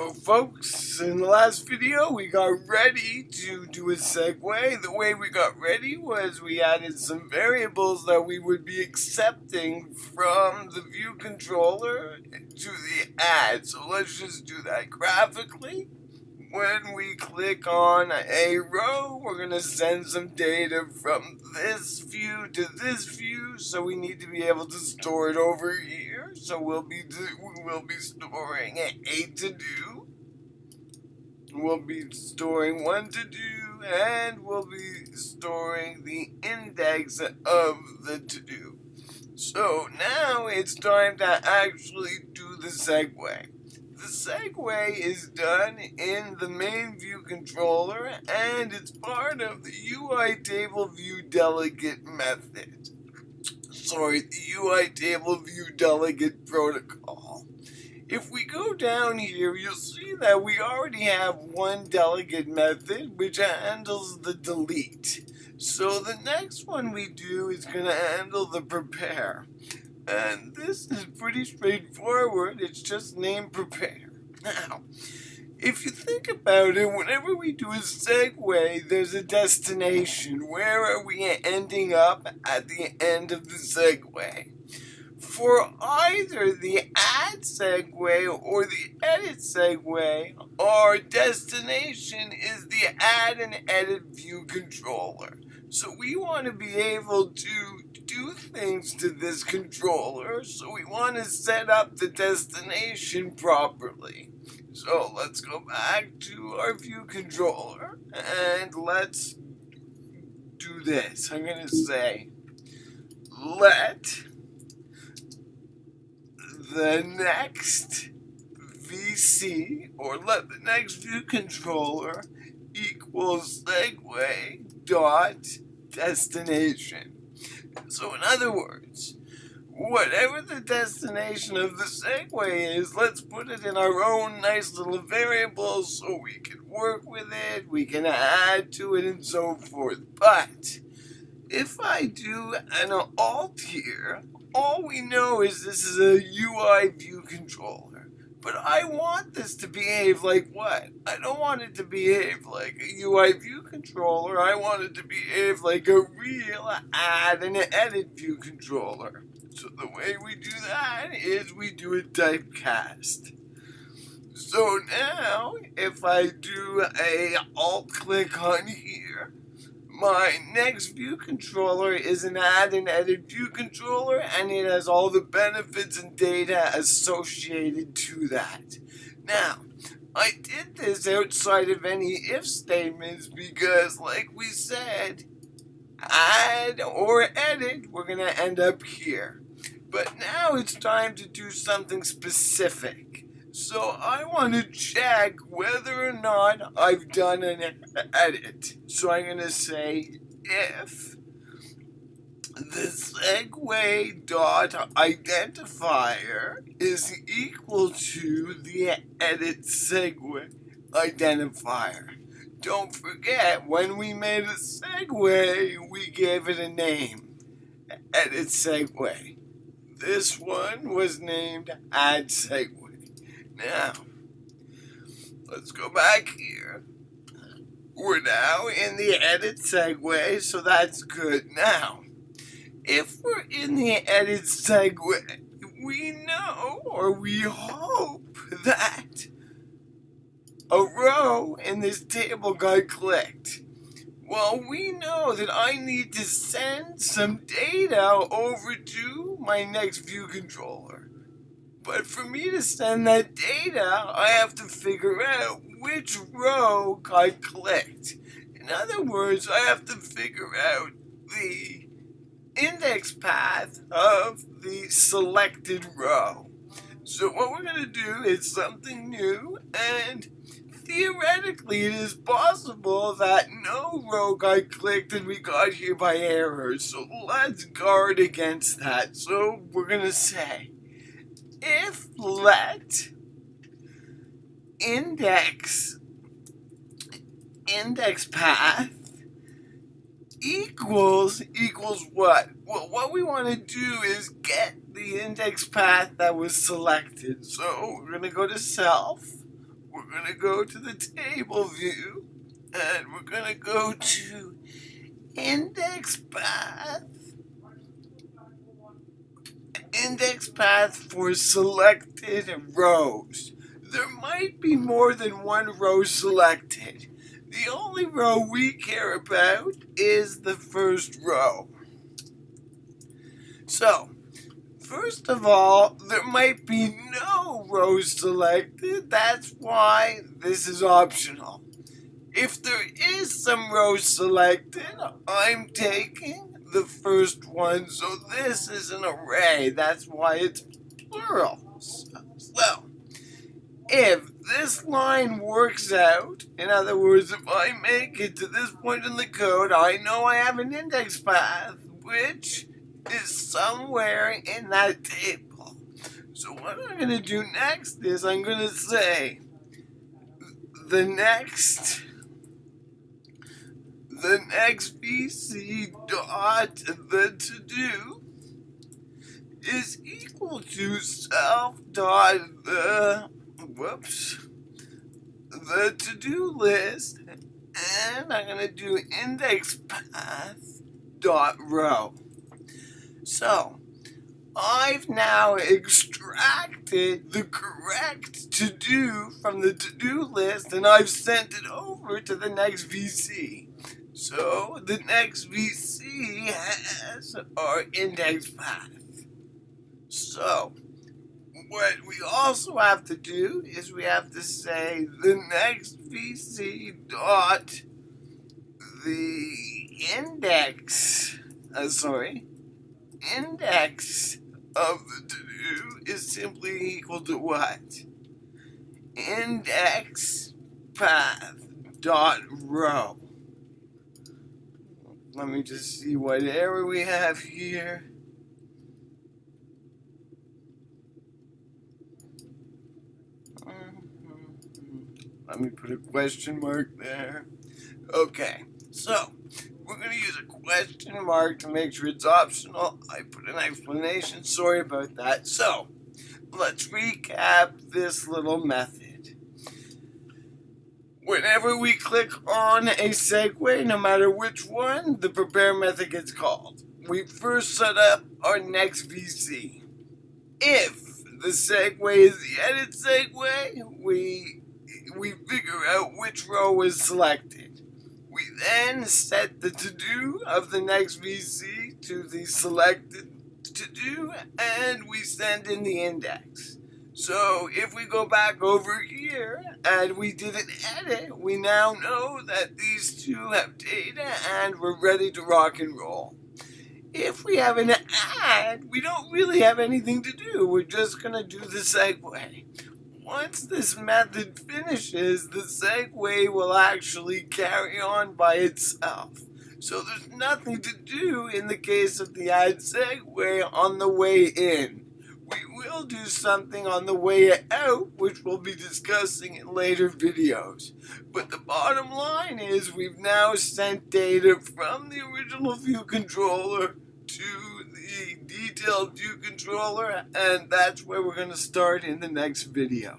So folks, in the last video we got ready to do a segue. The way we got ready was we added some variables that we would be accepting from the view controller to the add. So let's just do that graphically. When we click on a row, we're going to send some data from this view to this view, so we need to be able to store it over here. So we'll be storing a to-do, we'll be storing one to-do, and we'll be storing the index of the to-do. So now it's time to actually do the segue. The segue is done in the main view controller, and it's part of the UI table view delegate method. The UI table view delegate protocol. If we go down here, you'll see that we already have one delegate method which handles the delete. So the next one we do is going to handle the prepare. And this is pretty straightforward. It's just named prepare. Now, if you think about it, whenever we do a segue, there's a destination. Where are we ending up at the end of the segue? For either the add segue or the edit segue, our destination is the add and edit view controller. So we want to be able to do things to this controller, so we want to set up the destination properly. So let's go back to our view controller and let's do this. I'm going to say let the next VC, or let the next view controller equals segue dot destination. So in other words, whatever the destination of the segue is, let's put it in our own nice little variable so we can work with it, we can add to it, and so forth. But if I do an alt here, all we know is this is a UI view controller. But I want this to behave like what? I don't want it to behave like a UI view controller. I want it to behave like a real add and edit view controller. So the way we do that is we do a typecast. So now, if I do a alt click on here, my next view controller is an add and edit view controller, and it has all the benefits and data associated to that. Now, I did this outside of any if statements because, like we said, add or edit, we're going to end up here. But now it's time to do something specific. So I want to check whether or not I've done an edit. So I'm going to say if the segue dot identifier is equal to the edit segue identifier. Don't forget, when we made a segue, we gave it a name, edit segue. This one was named add segue. Now, let's go back here. We're now in the edit segue, so that's good. Now, if we're in the edit segue, we know, or we hope, that a row in this table got clicked. Well, we know that I need to send some data over to my next view controller. But for me to send that data, I have to figure out which row got clicked. In other words, I have to figure out the index path of the selected row. So what we're going to do is something new, and theoretically it is possible that no row got clicked and we got here by error. So let's guard against that. So we're going to say if let index path equals what? Well, what we want to do is get the index path that was selected. So we're going to go to self. We're we're going to go to the table view, and we're going to go to index path. Index path for selected rows. There might be more than one row selected. The only row we care about is the first row. So, first of all, there might be no rows selected. That's why this is optional. If there is some rows selected, I'm taking the first one. So this is an array. That's why it's plural. So, if this line works out, in other words, if I make it to this point in the code, I know I have an index path, which is somewhere in that table. So what I'm going to do next is I'm going to say the next VC dot the to-do is equal to self dot the to-do list, and I'm going to do index path dot row. So I've now extracted the correct to-do from the to-do list, and I've sent it over to the next VC. So the next VC has our index path. So what we also have to do is we have to say the next VC dot the index of the to-do is simply equal to what? Index path dot row. Let me just see what error we have here. Let me put a question mark there. Okay, so we're going to use a question mark to make sure it's optional. I put an explanation. Sorry about that. So let's recap this little method. Whenever we click on a segue, no matter which one, the prepare method gets called. We first set up our next VC. If the segue is the edit segue, we figure out which row is selected. We then set the to-do of the next VC to the selected to-do, and we send in the index. So if we go back over here and we did an edit, we now know that these two have data and we're ready to rock and roll. If we have an add, we don't really have anything to do. We're just going to do the segue. Once this method finishes, the segue will actually carry on by itself. So there's nothing to do in the case of the add segue on the way in. We will do something on the way out, which we'll be discussing in later videos. But the bottom line is we've now sent data from the original view controller to the detailed view controller, and that's where we're going to start in the next video.